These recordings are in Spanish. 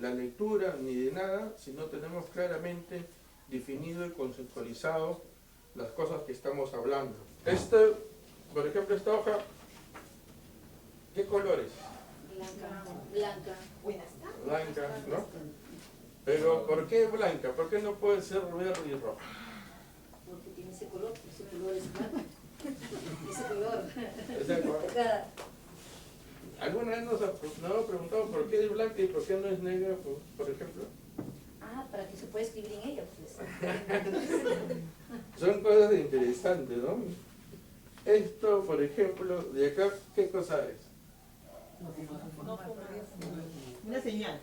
la lectura ni de nada si no tenemos claramente definido y conceptualizado las cosas que estamos hablando. Por ejemplo, esta hoja, ¿qué colores? Blanca. Blanca, ¿no? Pero ¿por qué blanca? ¿Por qué no puede ser verde y roja? Porque tiene ese color es blanco. Ese color. ¿Alguna vez nos hemos preguntado por qué es blanca y por qué no es negra, por ejemplo? Para que se pueda escribir en ella, pues. Son cosas interesantes, ¿no? Esto, por ejemplo, de acá, ¿qué cosa es? Una señal.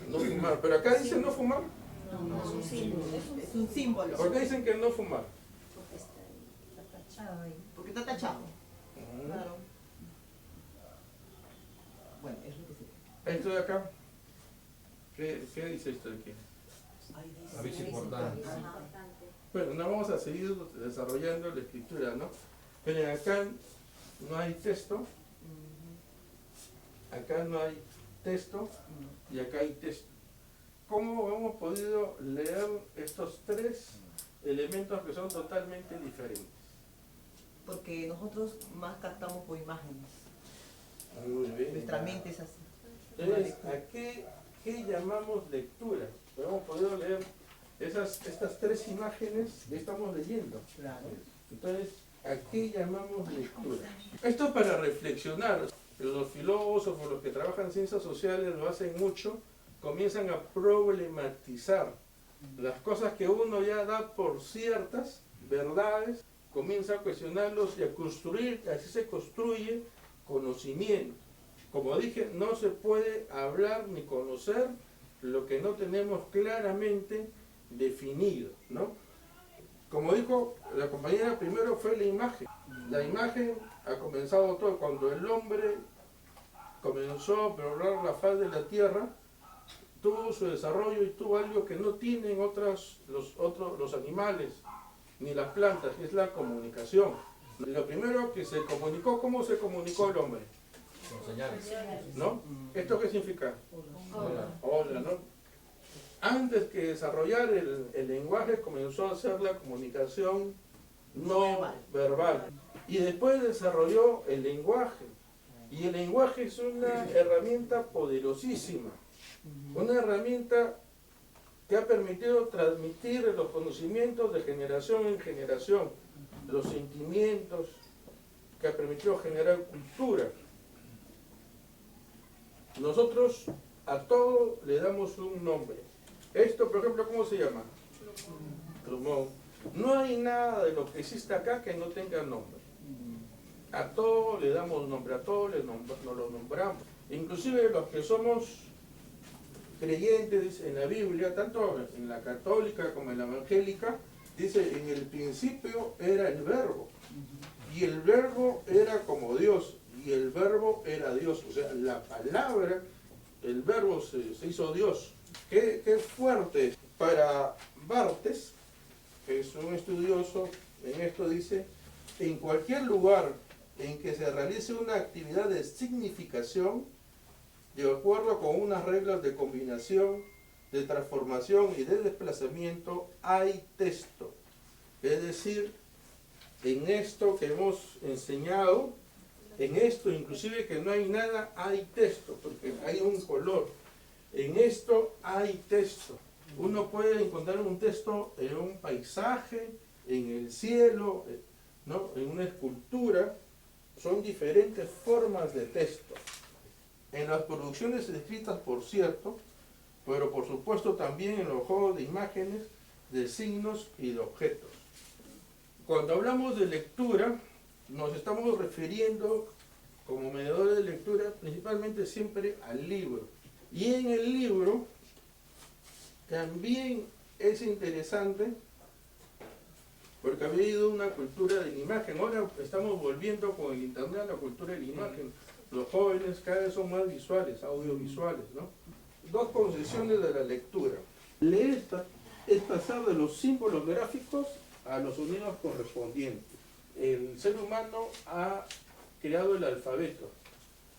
No fumar. Pero acá dice no fumar. No, es un símbolo. Es un símbolo. ¿Por qué dicen que no fumar? Porque está tachado ahí. Porque está tachado. Claro. Bueno, es lo que se... Esto de acá, ¿qué dice esto de aquí? Aviso importante. Bueno, no vamos a seguir desarrollando la escritura, ¿no? Pero acá no hay texto, acá no hay texto y acá hay texto. ¿Cómo hemos podido leer estos tres elementos que son totalmente diferentes? Porque nosotros más captamos por imágenes. Muy bien. Nuestra mente es así. Entonces, ¿a qué llamamos lectura? Hemos podido leer estas tres imágenes que estamos leyendo. Claro. Entonces, ¿a qué llamamos lectura? Esto es para reflexionar. Los filósofos, los que trabajan en ciencias sociales lo hacen mucho, comienzan a problematizar las cosas que uno ya da por ciertas verdades, comienza a cuestionarlos y a construir, así se construye conocimiento. Como dije, no se puede hablar ni conocer lo que no tenemos claramente definido, ¿no? Como dijo la compañera, primero fue la imagen. La imagen ha comenzado todo cuando el hombre comenzó a poblar la faz de la tierra, tuvo su desarrollo y tuvo algo que no tienen los animales ni las plantas, que es la comunicación. Lo primero que se comunicó, ¿cómo se comunicó el hombre? Con señales. ¿No? ¿Esto qué significa? Hola. Hola, ¿no? Antes que desarrollar el lenguaje comenzó a hacer la comunicación no verbal. Y después desarrolló el lenguaje. Y el lenguaje es una herramienta poderosísima. Una herramienta que ha permitido transmitir los conocimientos de generación en generación, los sentimientos, que ha permitido generar cultura. Nosotros a todo le damos un nombre. Esto, por ejemplo, ¿cómo se llama? Plumón. No hay nada de lo que existe acá que no tenga nombre. A todo le damos nombre, a todo nos lo nombramos. Inclusive los que somos creyentes en la Biblia, tanto en la católica como en la evangélica, dice, en el principio era el verbo, y el verbo era como Dios, y el verbo era Dios. O sea, la palabra, el verbo se hizo Dios. Qué fuerte. Para Barthes, que es un estudioso, en esto dice, en cualquier lugar en que se realice una actividad de significación, de acuerdo con unas reglas de combinación, de transformación y de desplazamiento, hay texto. Es decir, en esto que hemos enseñado, en esto inclusive que no hay nada, hay texto, porque hay un color. En esto hay texto. Uno puede encontrar un texto en un paisaje, en el cielo, ¿no? En una escultura. Son diferentes formas de texto. En las producciones escritas, por cierto, pero por supuesto también en los juegos de imágenes, de signos y de objetos. Cuando hablamos de lectura, nos estamos refiriendo como mediadores de lectura principalmente siempre al libro. Y en el libro también es interesante porque había ido una cultura de la imagen. Ahora estamos volviendo con el internet a la cultura de la imagen. Los jóvenes cada vez son más visuales, audiovisuales, ¿no? Dos concepciones de la lectura. Leer es pasar de los símbolos gráficos a los sonidos correspondientes. El ser humano ha creado el alfabeto.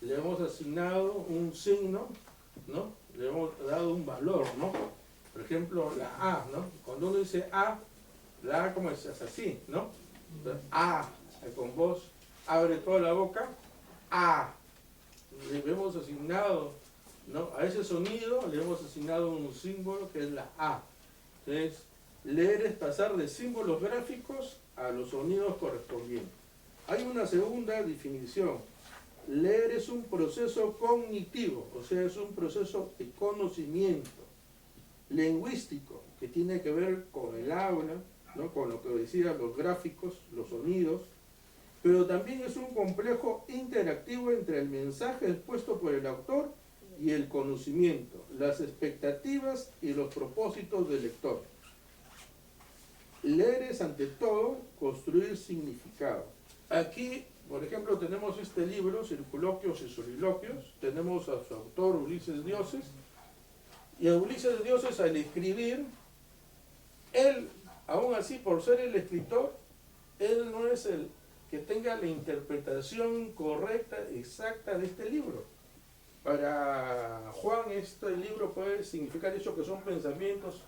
Le hemos asignado un signo, ¿no? le hemos dado un valor, ¿no? Por ejemplo, la A, ¿no? Cuando uno dice A, la A como es así, ¿no? Entonces, A, con voz, abre toda la boca, A. Le hemos asignado, ¿no? A ese sonido le hemos asignado un símbolo que es la A. Entonces, leer es pasar de símbolos gráficos a los sonidos correspondientes. Hay una segunda definición. Leer es un proceso cognitivo, o sea, es un proceso de conocimiento lingüístico que tiene que ver con el habla, ¿no? Con lo que decían los gráficos, los sonidos, pero también es un complejo interactivo entre el mensaje expuesto por el autor y el conocimiento, las expectativas y los propósitos del lector. Leer es, ante todo, construir significado. Aquí, por ejemplo, tenemos este libro, Circunloquios y Soliloquios, tenemos a su autor, Ulises Dioses, y a Ulises Dioses, al escribir, él, aún así, por ser el escritor, él no es el que tenga la interpretación correcta, exacta de este libro. Para Juan, este libro puede significar eso, que son pensamientos,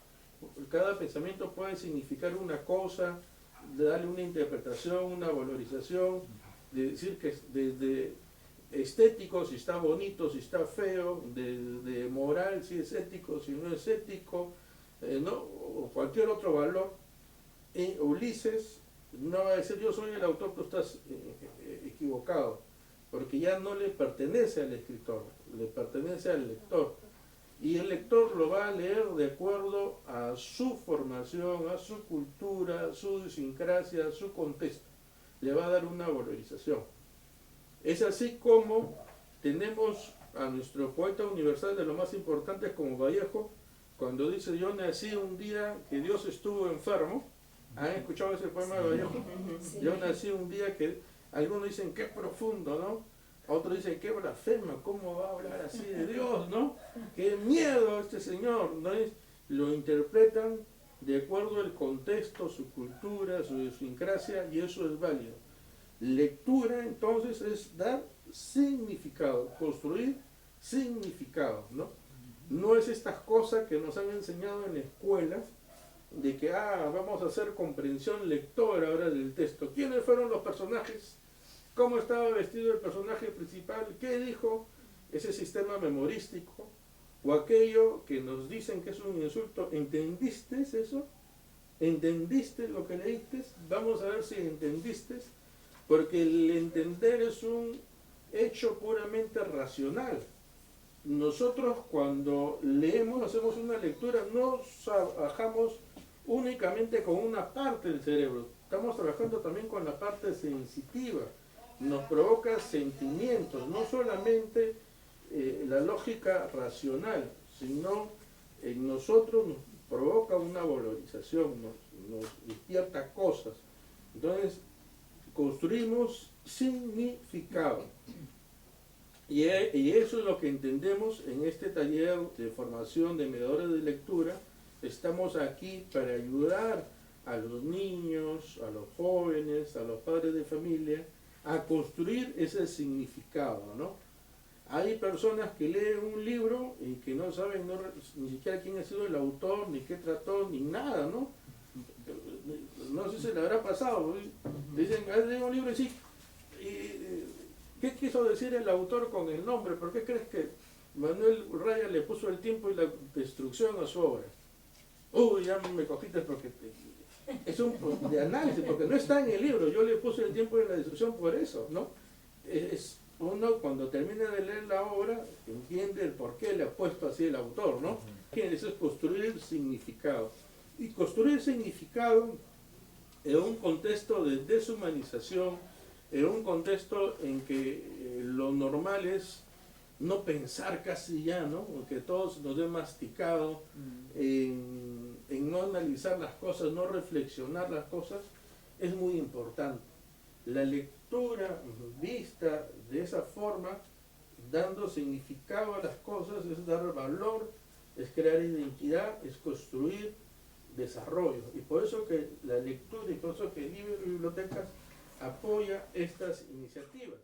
cada pensamiento puede significar una cosa, de darle una interpretación, una valorización, de decir que desde estético, si está bonito, si está feo, de moral, si es ético, si no es ético, ¿no? O cualquier otro valor. Ulises no va a decir yo soy el autor, tú estás equivocado, porque ya no le pertenece al escritor, le pertenece al lector. Y el lector lo va a leer de acuerdo a su formación, a su cultura, a su idiosincrasia, a su contexto. Le va a dar una valorización. Es así como tenemos a nuestro poeta universal de lo más importante como Vallejo, cuando dice yo nací un día que Dios estuvo enfermo. ¿Han escuchado ese poema de Vallejo? Sí. Yo nací un día que algunos dicen qué profundo, ¿no? Otros dicen qué blasfema, ¿cómo va a hablar así de Dios, no? Qué miedo este señor, ¿no? Lo interpretan de acuerdo al contexto, su cultura, su idiosincrasia, y eso es válido. Lectura, entonces, es dar significado, construir significado, ¿no? No es estas cosas que nos han enseñado en la escuela, de que, vamos a hacer comprensión lectora ahora del texto. ¿Quiénes fueron los personajes? ¿Cómo estaba vestido el personaje principal? ¿Qué dijo? Ese sistema memorístico, o aquello que nos dicen que es un insulto. ¿Entendiste eso? ¿Entendiste lo que leíste? Vamos a ver si entendiste, porque el entender es un hecho puramente racional. Nosotros cuando leemos, hacemos una lectura, no trabajamos únicamente con una parte del cerebro, estamos trabajando también con la parte sensitiva, nos provoca sentimientos, no solamente la lógica racional, sino en nosotros nos provoca una valorización, nos despierta cosas. Entonces, construimos significado. Y eso es lo que entendemos en este taller de formación de mediadores de lectura. Estamos aquí para ayudar a los niños, a los jóvenes, a los padres de familia, a construir ese significado, ¿no? Hay personas que leen un libro y que no saben ni siquiera quién ha sido el autor, ni qué trató, ni nada, ¿no? No sé si le habrá pasado. Dicen, ¿has leído un libro? Y sí. ¿Qué quiso decir el autor con el nombre? ¿Por qué crees que Manuel Raya le puso el tiempo y la destrucción a su obra? Ya me cogiste porque es un de análisis, porque no está en el libro. Yo le puse el tiempo y la destrucción por eso, ¿no? Uno cuando termina de leer la obra entiende el por qué le ha puesto así el autor, ¿no? Eso es construir significado. Y construir significado en un contexto de deshumanización, en un contexto en que lo normal es no pensar casi ya, ¿no? Que todo se nos dé masticado, en no analizar las cosas, no reflexionar las cosas, es muy importante. La lectura vista de esa forma, dando significado a las cosas, es dar valor, es crear identidad, es construir desarrollo. Y por eso que la lectura y por eso que el libro y bibliotecas apoya estas iniciativas.